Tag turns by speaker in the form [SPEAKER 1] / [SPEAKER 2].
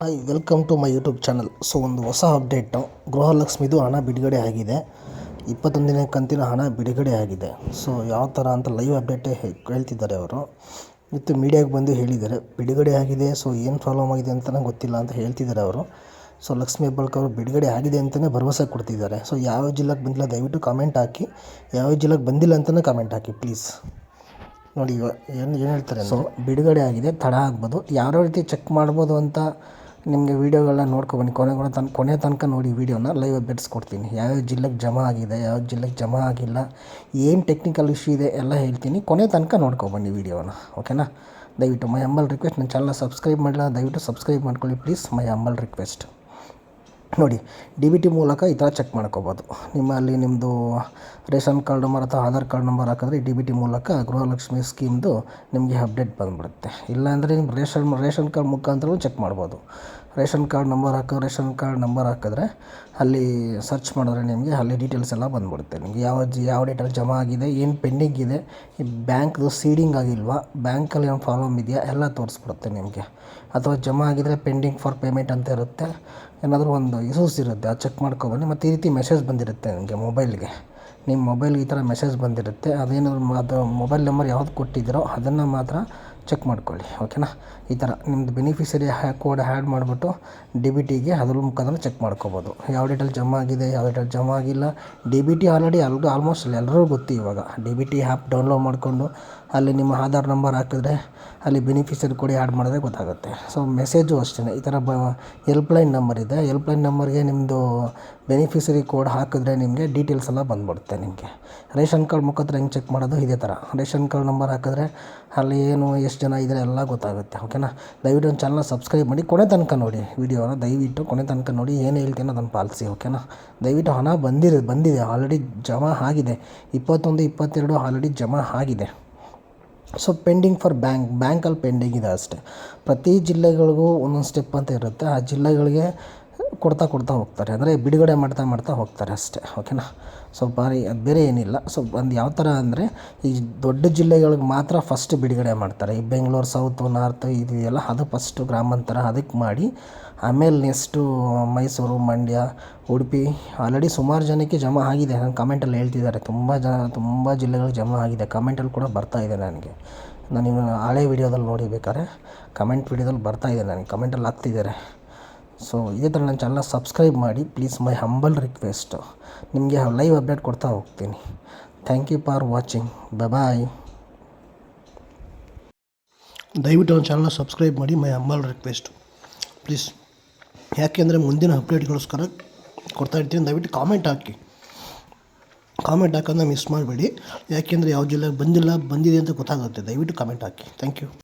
[SPEAKER 1] Hi welcome to my YouTube channel. So ಒಂದು ಹೊಸ update, ಗೃಹಲಕ್ಷ್ಮಿದು ಹಣ ಬಿಡುಗಡೆ ಆಗಿದೆ. 21ನೇ ಕಂತಿನ ಹಣ ಬಿಡುಗಡೆ ಆಗಿದೆ. ಸೊ ಯಾವ ಥರ ಅಂತ ಲೈವ್ ಅಪ್ಡೇಟೇ ಹೇಳ್ತಿದ್ದಾರೆ ಅವರು. ಮತ್ತು ಮೀಡಿಯಾಗೆ ಬಂದು ಹೇಳಿದ್ದಾರೆ ಬಿಡುಗಡೆ ಆಗಿದೆ. ಸೊ ಏನು ಪ್ರಾಬ್ಲಮ್ ಆಗಿದೆ ಅಂತಲೇ ಗೊತ್ತಿಲ್ಲ ಅಂತ ಹೇಳ್ತಿದ್ದಾರೆ ಅವರು. ಸೊ ಲಕ್ಷ್ಮಿ ಹೆಬ್ಬಾಳ್ಕರ್ ಅವರು ಬಿಡುಗಡೆ ಆಗಿದೆ ಅಂತಲೇ ಭರವಸೆ ಕೊಡ್ತಿದ್ದಾರೆ. ಸೊ ಯಾವ ಜಿಲ್ಲೆಗೆ ಬಂದಿಲ್ಲ ದಯವಿಟ್ಟು ಕಾಮೆಂಟ್ ಹಾಕಿ, ಯಾವ ಜಿಲ್ಲೆಗೆ ಬಂದಿಲ್ಲ ಅಂತಲೇ ಕಾಮೆಂಟ್ ಹಾಕಿ ಪ್ಲೀಸ್. ನೋಡಿ ಏನು ಹೇಳ್ತಾರೆ. ಸೊ ಬಿಡುಗಡೆ ಆಗಿದೆ, ತಡ ಆಗ್ಬೋದು, ಯಾವ ರೀತಿ ಚೆಕ್ ಮಾಡ್ಬೋದು ಅಂತ ನಿಮಗೆ ವೀಡಿಯೋಗಳನ್ನ ನೋಡ್ಕೊಬನ್ನಿ. ಕೊನೆ ತನಕ ನೋಡಿ ವೀಡಿಯೋನ. ಲೈವ್ ಅಪ್ಡೇಟ್ಸ್ ಕೊಡ್ತೀನಿ. ಯಾವ್ಯಾವ ಜಿಲ್ಲೆಗೆ ಜಮಾ ಆಗಿದೆ, ಯಾವ ಜಿಲ್ಲೆಗೆ ಜಮಾ ಆಗಿಲ್ಲ, ಏನು ಟೆಕ್ನಿಕಲ್ ಇಶ್ಯೂ ಇದೆ ಎಲ್ಲ ಹೇಳ್ತೀನಿ. ಕೊನೆ ತನಕ ನೋಡ್ಕೊಬನ್ನಿ ವೀಡಿಯೋನ, ಓಕೆನಾ. ದಯವಿಟ್ಟು ಮೈ ಹಂಬಲ್ ರಿಕ್ವೆಸ್ಟ್, ನನ್ನ ಚಾನಲ್ನ ಸಬ್ಸ್ಕ್ರೈಬ್ ಮಾಡಿಲ್ಲ ದಯವಿಟ್ಟು ಸಬ್ಸ್ಕ್ರೈಬ್ ಮಾಡ್ಕೊಳ್ಳಿ ಪ್ಲೀಸ್. My humble request. ನೋಡಿ, DBT ಮೂಲಕ ಈ ಥರ ಚೆಕ್ ಮಾಡ್ಕೋಬೋದು. ನಿಮ್ಮಲ್ಲಿ ನಿಮ್ಮದು ರೇಷನ್ ಕಾರ್ಡ್ ನಂಬರ್ ಅಥವಾ ಆಧಾರ್ ಕಾರ್ಡ್ ನಂಬರ್ ಹಾಕಿದ್ರೆ DBT ಮೂಲಕ ಗೃಹಲಕ್ಷ್ಮಿ ಸ್ಕೀಮ್ದು ನಿಮಗೆ ಅಪ್ಡೇಟ್ ಬಂದುಬಿಡುತ್ತೆ. ಇಲ್ಲಾಂದರೆ ನಿಮ್ಮ ರೇಷನ್ ಕಾರ್ಡ್ ಮುಖಾಂತರ ಚೆಕ್ ಮಾಡ್ಬೋದು. ರೇಷನ್ ಕಾರ್ಡ್ ನಂಬರ್ ಹಾಕಿದ್ರೆ ಅಲ್ಲಿ ಸರ್ಚ್ ಮಾಡಿದ್ರೆ ನಿಮಗೆ ಅಲ್ಲಿ ಡೀಟೇಲ್ಸ್ ಎಲ್ಲ ಬಂದುಬಿಡುತ್ತೆ. ನಿಮಗೆ ಯಾವ ಡೇಟಲ್ಲಿ ಜಮಾ ಆಗಿದೆ, ಏನು ಪೆಂಡಿಂಗ್ ಇದೆ, ಈ ಬ್ಯಾಂಕ್ದು ಸೀಡಿಂಗ್ ಆಗಿಲ್ವಾ, ಬ್ಯಾಂಕಲ್ಲಿ ಏನು ಪ್ರಾಬ್ಲಮ್ ಇದೆಯಾ ಎಲ್ಲ ತೋರಿಸ್ಬಿಡುತ್ತೆ ನಿಮಗೆ. ಅಥವಾ ಜಮಾ ಆಗಿದರೆ ಪೆಂಡಿಂಗ್ ಫಾರ್ ಪೇಮೆಂಟ್ ಅಂತ ಇರುತ್ತೆ, ಏನಾದರೂ ಒಂದು ಇಶ್ಯೂಸ್ ಇರುತ್ತೆ, ಅದು ಚೆಕ್ ಮಾಡ್ಕೊಬನ್ನಿ. ಮತ್ತು ಈ ರೀತಿ ಮೆಸೇಜ್ ಬಂದಿರುತ್ತೆ ನಿಮಗೆ ಮೊಬೈಲ್ಗೆ, ನಿಮ್ಮ ಮೊಬೈಲ್ಗೆ ಈ ಥರ ಮೆಸೇಜ್ ಬಂದಿರುತ್ತೆ. ಅದೇನಾದ್ರು ಅದು ಮೊಬೈಲ್ ನಂಬರ್ ಯಾವ್ದು ಕೊಟ್ಟಿದ್ದೀರೋ ಅದನ್ನು ಮಾತ್ರ ಚೆಕ್ ಮಾಡ್ಕೊಳ್ಳಿ, ಓಕೆನಾ. ಈ ಥರ ನಿಮ್ಮದು ಬೆನಿಫಿಷರಿ ಕೋಡ್ ಆ್ಯಡ್ ಮಾಡಿಬಿಟ್ಟು DBTಗೆ ಅದ್ರ ಮುಖಾಂತರ ಚೆಕ್ ಮಾಡ್ಕೋಬೋದು. ಯಾವ ಡೇಟಲ್ಲಿ ಜಮಾ ಆಗಿದೆ, ಯಾವ ಡೇಟಲ್ಲಿ ಜಮಾ ಆಗಿಲ್ಲ. DBT ಆಲ್ರೆಡಿ ಆಲ್ಮೋಸ್ಟ್ ಎಲ್ಲರಿಗೂ ಗೊತ್ತು ಇವಾಗ. DBT ಆ್ಯಪ್ ಡೌನ್ಲೋಡ್ ಮಾಡಿಕೊಂಡು ಅಲ್ಲಿ ನಿಮ್ಮ ಆಧಾರ್ ನಂಬರ್ ಹಾಕಿದ್ರೆ ಅಲ್ಲಿ ಬೆನಿಫಿಷರಿ ಕೋಡ್ ಆ್ಯಡ್ ಮಾಡಿದ್ರೆ ಗೊತ್ತಾಗುತ್ತೆ. ಸೊ ಮೆಸೇಜು ಅಷ್ಟೇ, ಈ ಥರ ಹೆಲ್ಪ್ಲೈನ್ ನಂಬರ್ ಇದೆ, ಹೆಲ್ಪ್ಲೈನ್ ನಂಬರ್ಗೆ ನಿಮ್ಮದು ಬೆನಿಫಿಷರಿ ಕೋಡ್ ಹಾಕಿದ್ರೆ ನಿಮಗೆ ಡೀಟೇಲ್ಸ್ ಎಲ್ಲ ಬಂದುಬಿಡುತ್ತೆ ನಿಮಗೆ. ರೇಷನ್ ಕಾರ್ಡ್ ಮುಖಾಂತರ ಹೆಂಗೆ ಚೆಕ್ ಮಾಡೋದು ಇದೇ ಥರ. ರೇಷನ್ ಕಾರ್ಡ್ ನಂಬರ್ ಹಾಕಿದ್ರೆ ಅಲ್ಲಿ ಏನು ಎಷ್ಟು ಜನ ಇದ್ದಾರೆ ಎಲ್ಲ ಗೊತ್ತಾಗುತ್ತೆ, ಓಕೆನಾ. ದಯವಿಟ್ಟು ಒಂದು ಚಾನಲ್ನ ಸಬ್ಸ್ಕ್ರೈಬ್ ಮಾಡಿ, ಕೊನೆ ತನಕ ನೋಡಿ ವೀಡಿಯೋನ. ದಯವಿಟ್ಟು ಕೊನೆ ತನಕ ನೋಡಿ, ಏನು ಹೇಳ್ತೀನಿ ಅದನ್ನು ಪಾಲಿಸಿ, ಓಕೆನಾ. ದಯವಿಟ್ಟು ಹಣ ಬಂದಿದೆ, ಆಲ್ರೆಡಿ ಜಮಾ ಆಗಿದೆ. 21, 22 ಆಲ್ರೆಡಿ ಜಮಾ ಆಗಿದೆ. ಸೊ ಪೆಂಡಿಂಗ್ ಫಾರ್ ಬ್ಯಾಂಕಲ್ಲಿ ಪೆಂಡಿಂಗ್ ಇದೆ ಅಷ್ಟೇ. ಪ್ರತಿ ಜಿಲ್ಲೆಗಳಿಗೂ ಒಂದೊಂದು ಸ್ಟೆಪ್ ಅಂತ ಇರುತ್ತೆ, ಆ ಜಿಲ್ಲೆಗಳಿಗೆ ಕೊಡ್ತಾ ಹೋಗ್ತಾರೆ, ಅಂದರೆ ಬಿಡುಗಡೆ ಮಾಡ್ತಾ ಹೋಗ್ತಾರೆ ಅಷ್ಟೇ, ಓಕೆನಾ. ಸೊ ಅದು ಬೇರೆ ಏನಿಲ್ಲ. ಸೊ ಒಂದು ಯಾವ ಥರ ಅಂದರೆ ಈ ದೊಡ್ಡ ಜಿಲ್ಲೆಗಳಿಗೆ ಮಾತ್ರ ಫಸ್ಟ್ ಬಿಡುಗಡೆ ಮಾಡ್ತಾರೆ. ಈ ಬೆಂಗಳೂರು ಸೌತು ನಾರ್ತು ಇದೆಯಲ್ಲ, ಅದು ಫಸ್ಟು ಗ್ರಾಮಾಂತರ ಅದಕ್ಕೆ ಮಾಡಿ, ಆಮೇಲೆ ನೆಕ್ಸ್ಟು ಮೈಸೂರು, ಮಂಡ್ಯ, ಉಡುಪಿ ಆಲ್ರೆಡಿ ಸುಮಾರು ಜನಕ್ಕೆ ಜಮಾ ಆಗಿದೆ. ನನ್ನ ಕಮೆಂಟಲ್ಲಿ ಹೇಳ್ತಿದ್ದಾರೆ, ತುಂಬ ಜಿಲ್ಲೆಗಳಿಗೆ ಜಮಾ ಆಗಿದೆ. ಕಮೆಂಟಲ್ಲಿ ಕೂಡ ಬರ್ತಾಯಿದೆ ನನಗೆ. ನಾನು ಹಳೆ ವೀಡಿಯೋದಲ್ಲಿ ನೋಡಿ ಬೇಕಾದ್ರೆ ಕಮೆಂಟ್ ವೀಡಿಯೋದಲ್ಲಿ ಬರ್ತಾಯಿದೆ ನನಗೆ, ಕಮೆಂಟಲ್ಲಿ ಹಾಕ್ತಿದ್ದಾರೆ. ಸೊ ಇದೇ ಥರ ನನ್ನ ಚಾನಲ್ನ ಸಬ್ಸ್ಕ್ರೈಬ್ ಮಾಡಿ ಪ್ಲೀಸ್. My humble request. ನಿಮಗೆ ಲೈವ್ ಅಪ್ಡೇಟ್ ಕೊಡ್ತಾ ಹೋಗ್ತೀನಿ. Thank you for watching. Bye. ದಯವಿಟ್ಟು ನನ್ನ ಚಾನಲ್ನ ಸಬ್ಸ್ಕ್ರೈಬ್ ಮಾಡಿ, ಮೈ ಹಂಬಲ್ ರಿಕ್ವೆಸ್ಟು ಪ್ಲೀಸ್. ಯಾಕೆಂದರೆ ಮುಂದಿನ ಅಪ್ಡೇಟ್ಗೋಸ್ಕರ ಕೊಡ್ತಾ ಇರ್ತೀನಿ. ದಯವಿಟ್ಟು ಕಾಮೆಂಟ್ ಹಾಕೋದನ್ನ ಮಿಸ್ ಮಾಡಬೇಡಿ. ಯಾಕೆಂದರೆ ಯಾವ ಜಿಲ್ಲೆಗೆ ಬಂದಿದೆ ಅಂತ ಗೊತ್ತಾಗುತ್ತೆ. ದಯವಿಟ್ಟು ಕಾಮೆಂಟ್ ಹಾಕಿ. Thank you.